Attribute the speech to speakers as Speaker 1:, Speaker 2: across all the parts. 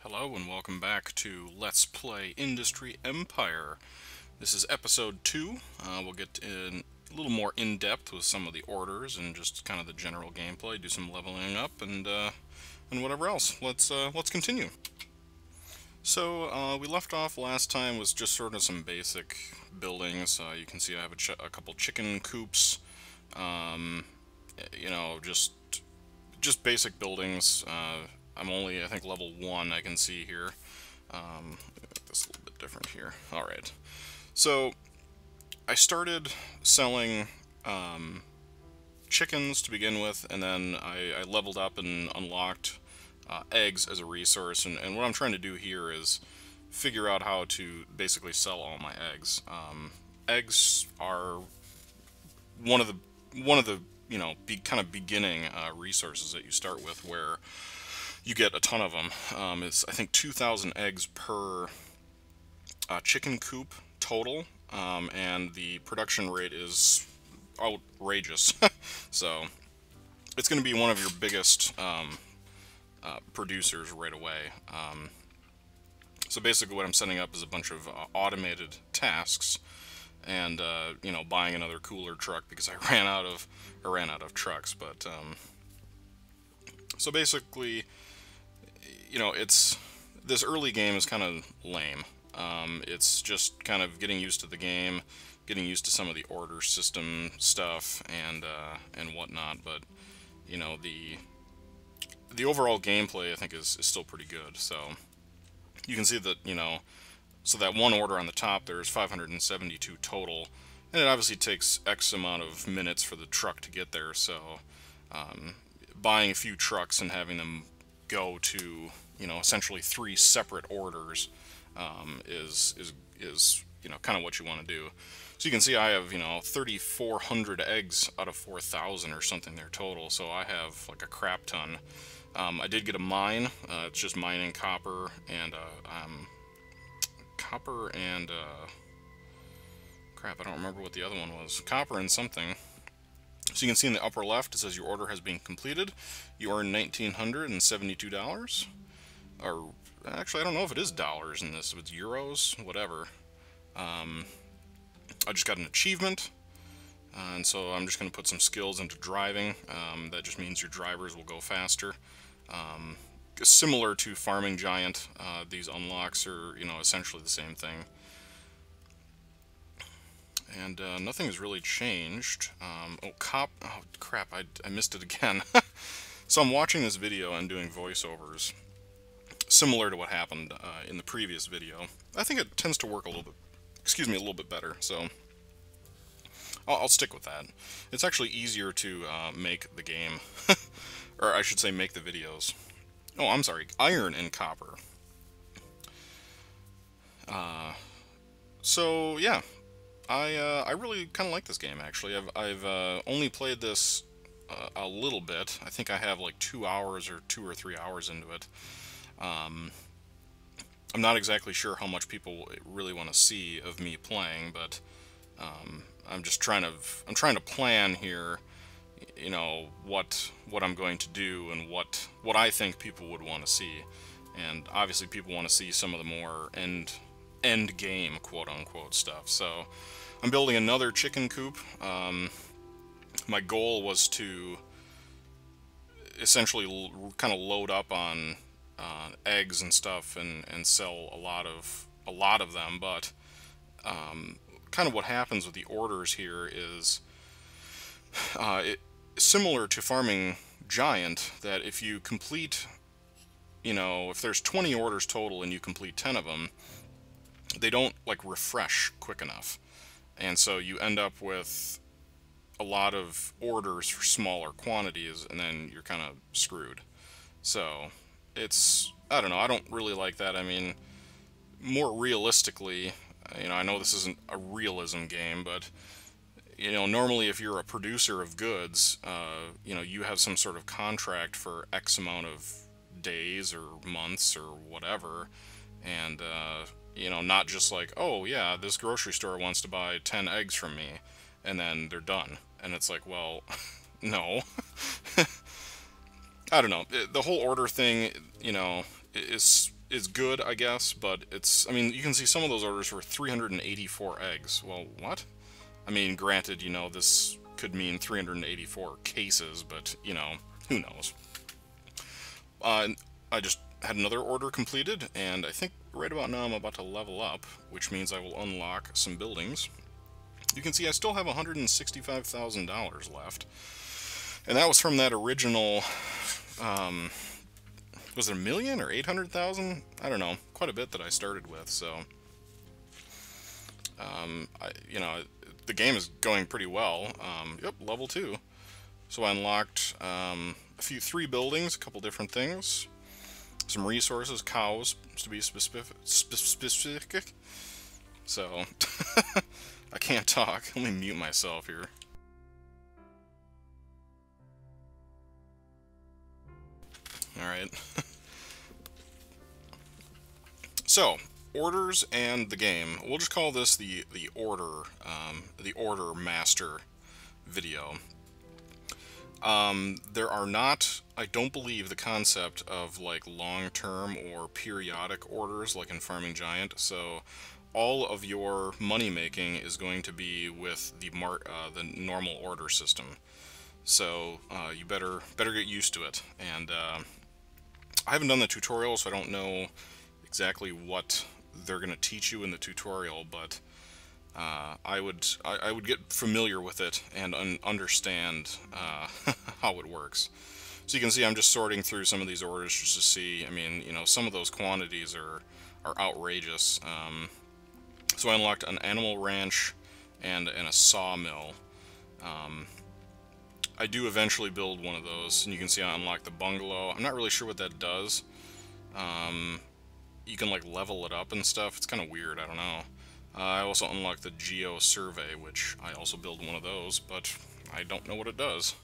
Speaker 1: Hello and welcome back to Let's Play Industry Empire. This is episode 2. We'll get in a little more in-depth with some of the orders and just kind of the general gameplay, do some leveling up and whatever else. Let's continue. So we left off last time was just sort of some basic buildings. You can see I have a couple chicken coops. You know, just basic buildings. I'm only, I think, level 1 I can see here. Make this a little bit different here. Alright. So, I started selling chickens to begin with, and then I leveled up and unlocked eggs as a resource, and what I'm trying to do here is figure out how to basically sell all my eggs. Eggs are one of the you know, kind of beginning resources that you start with, where you get a ton of them. It's, I think, 2,000 eggs per chicken coop total, and the production rate is outrageous. So it's going to be one of your biggest producers right away. So basically what I'm setting up is a bunch of automated tasks, and you know, buying another cooler truck because I ran out of trucks. But so basically, you know, this early game is kind of lame. It's just kind of getting used to the game, getting used to some of the order system stuff and whatnot. But you know, the overall gameplay, I think, is still pretty good. So you can see that, you know, so that one order on the top, there's 572 total, and it obviously takes X amount of minutes for the truck to get there. So buying a few trucks and having them go to, you know, essentially 3 separate orders is you know, kind of what you want to do. So you can see I have, you know, 3,400 eggs out of 4,000 or something there total. So I have like a crap ton. I did get a mine. It's just mining copper and crap, I don't remember what the other one was. Copper and something. So you can see in the upper left, it says your order has been completed. You earn $1,972. Or, actually, I don't know if it is dollars in this. If it's euros, whatever. I just got an achievement. And so I'm just going to put some skills into driving. That just means your drivers will go faster. Similar to Farming Giant, these unlocks are, you know, essentially the same thing. And nothing has really changed. Oh crap, I missed it again. So I'm watching this video and doing voiceovers, similar to what happened in the previous video. I think it tends to work a little bit, excuse me, a little bit better, so I'll stick with that. It's actually easier to make the game, or I should say make the videos. Oh, I'm sorry, iron and copper. So yeah, I really kind of like this game, actually. I've only played this a little bit. I think I have like 2 hours or 2 or 3 hours into it. I'm not exactly sure how much people really want to see of me playing, but I'm just trying to plan here, you know, what I'm going to do and what I think people would want to see. And obviously people want to see some of the more end game, quote unquote, stuff. So I'm building another chicken coop. My goal was to essentially kind of load up on eggs and stuff and sell a lot of them, but kind of what happens with the orders here is similar to Farming Giant, that if you complete, you know, if there's 20 orders total and you complete 10 of them, they don't like refresh quick enough, and so you end up with a lot of orders for smaller quantities, and then you're kind of screwed. So it's, I don't know, I don't really like that. I mean, more realistically, you know, I know this isn't a realism game, but you know, normally if you're a producer of goods, you know, you have some sort of contract for X amount of days or months or whatever, and you know, not just like, oh yeah, this grocery store wants to buy 10 eggs from me, and then they're done. And it's like, well, no. I don't know. The whole order thing, you know, is is good, I guess, but it's, I mean, you can see some of those orders were 384 eggs. Well, what? I mean, granted, you know, this could mean 384 cases, but, you know, who knows? I just had another order completed, and I think right about now I'm about to level up, which means I will unlock some buildings. You can see I still have $165,000 left, and that was from that original, was it a million or 800,000? I don't know, quite a bit that I started with, so, you know, the game is going pretty well. Yep, level 2. So I unlocked three buildings, a couple different things, some resources, cows to be specific. So I can't talk. Let me mute myself here. All right. So orders and the game. We'll just call this the order master video. There are not, I don't believe, the concept of like long-term or periodic orders like in Farming Giant, so all of your money making is going to be with the normal order system. So you better get used to it. And I haven't done the tutorial, so I don't know exactly what they're going to teach you in the tutorial, but I would get familiar with it and understand how it works. So you can see I'm just sorting through some of these orders just to see. I mean, you know, some of those quantities are outrageous. So I unlocked an animal ranch and a sawmill. I do eventually build one of those, and you can see I unlocked the bungalow. I'm not really sure what that does. You can like level it up and stuff. It's kind of weird. I don't know. I also unlocked the Geo Survey, which I also build one of those, but I don't know what it does.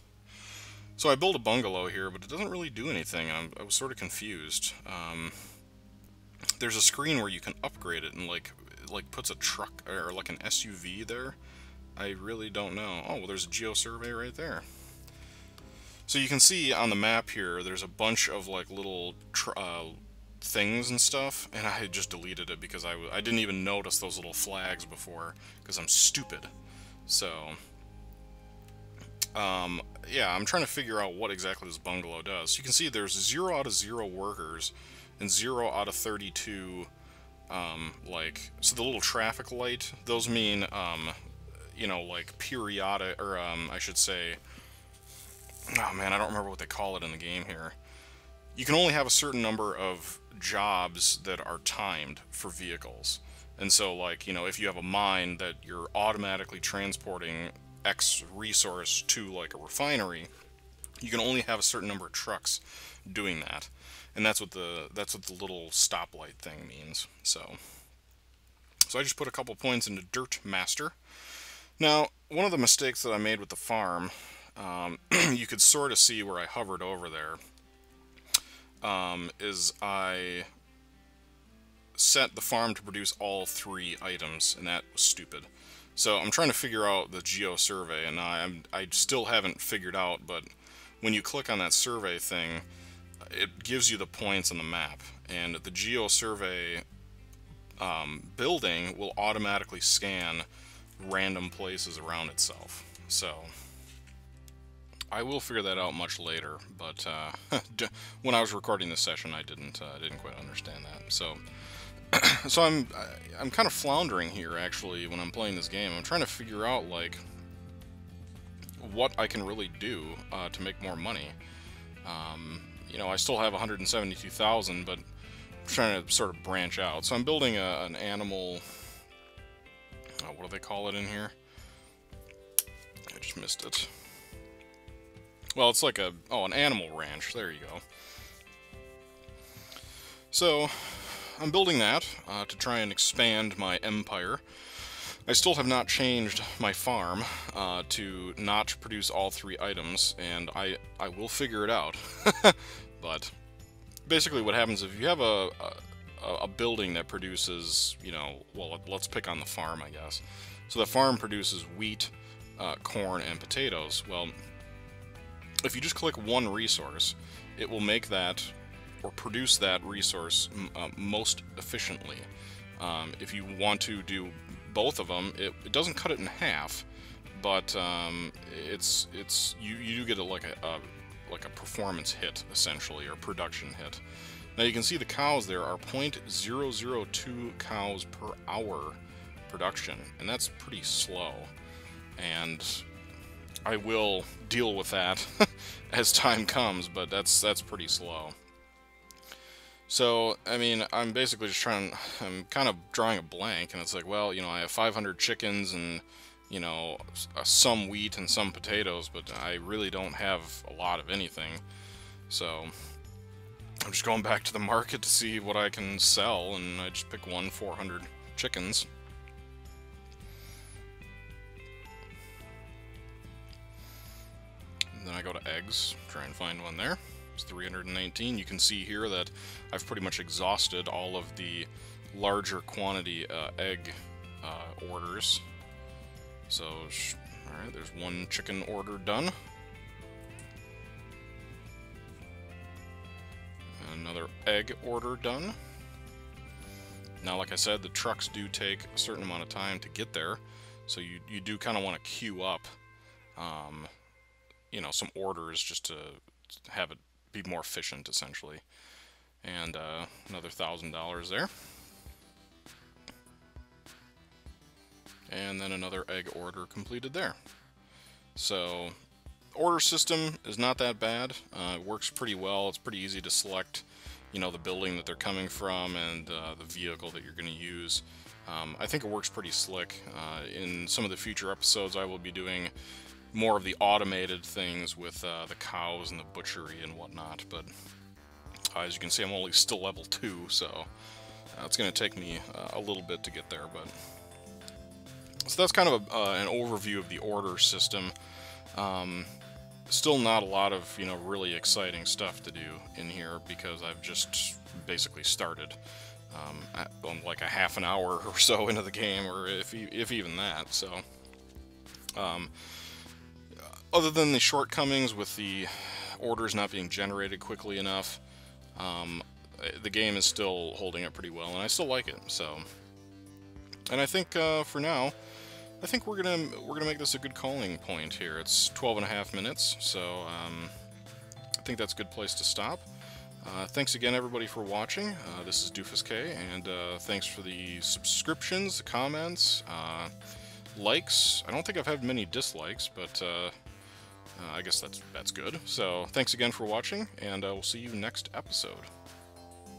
Speaker 1: So I built a bungalow here, but it doesn't really do anything. I was sort of confused. There's a screen where you can upgrade it and like puts a truck or like an SUV there. I really don't know. Oh, well, there's a Geo Survey right there. So you can see on the map here, there's a bunch of like little things and stuff, and I just deleted it because I didn't even notice those little flags before because I'm stupid. So yeah, I'm trying to figure out what exactly this bungalow does. You can see there's 0 out of 0 workers and 0 out of 32 so the little traffic light, those mean you know, like periodic, or I should say, oh man, I don't remember what they call it in the game here. You can only have a certain number of jobs that are timed for vehicles. And so, like, you know, if you have a mine that you're automatically transporting X resource to, like, a refinery, you can only have a certain number of trucks doing that. And that's what the little stoplight thing means. So I just put a couple points into Dirt Master. Now, one of the mistakes that I made with the farm, you could sort of see where I hovered over there, is I set the farm to produce all 3 items, and that was stupid. So I'm trying to figure out the Geo Survey, and I still haven't figured out, but when you click on that survey thing, it gives you the points on the map, and the Geo Survey building will automatically scan random places around itself. So I will figure that out much later, but when I was recording this session, I didn't quite understand that. So so I'm kind of floundering here actually when I'm playing this game. I'm trying to figure out like what I can really do to make more money. You know, I still have 172,000, but I'm trying to sort of branch out. So I'm building an animal. What do they call it in here? I just missed it. Well, it's like an animal ranch. There you go. So I'm building that to try and expand my empire. I still have not changed my farm to not produce all 3 items, and I will figure it out. But basically what happens if you have a building that produces, you know, well, let's pick on the farm, I guess. So the farm produces wheat, corn, and potatoes. Well, if you just click one resource, it will make that or produce that resource most efficiently. If you want to do both of them, it doesn't cut it in half, but you do get like a performance hit essentially, or production hit. Now you can see the cows there are 0.002 cows per hour production, and that's pretty slow. And I will deal with that as time comes, but that's pretty slow. So, I mean, I'm basically just I'm kind of drawing a blank, and it's like, well, I have 500 chickens and, some wheat and some potatoes, but I really don't have a lot of anything. So, I'm just going back to the market to see what I can sell, and I just pick 400 chickens. And then I go to eggs, try and find one there. It's 319. You can see here that I've pretty much exhausted all of the larger quantity egg orders. So, alright, there's one chicken order done. Another egg order done. Now, like I said, the trucks do take a certain amount of time to get there, so you do kind of want to queue up some orders just to have it be more efficient, essentially. And another $1,000 there. And then another egg order completed there. So, order system is not that bad. It works pretty well. It's pretty easy to select, the building that they're coming from and the vehicle that you're going to use. I think it works pretty slick. In some of the future episodes, I will be doing more of the automated things with the cows and the butchery and whatnot, but as you can see, I'm only still level 2, so it's going to take me a little bit to get there. But so that's kind of an overview of the order system. Still not a lot of really exciting stuff to do in here because I've just basically started. I'm like a half an hour or so into the game, or if even that. So other than the shortcomings with the orders not being generated quickly enough, the game is still holding up pretty well, and I still like it. So, and I think for now, I think we're gonna make this a good calling point here. It's 12.5 minutes, so I think that's a good place to stop. Thanks again, everybody, for watching. This is Doofus K, and thanks for the subscriptions, the comments, likes. I don't think I've had many dislikes, but I guess that's good. So thanks again for watching, and we'll see you next episode.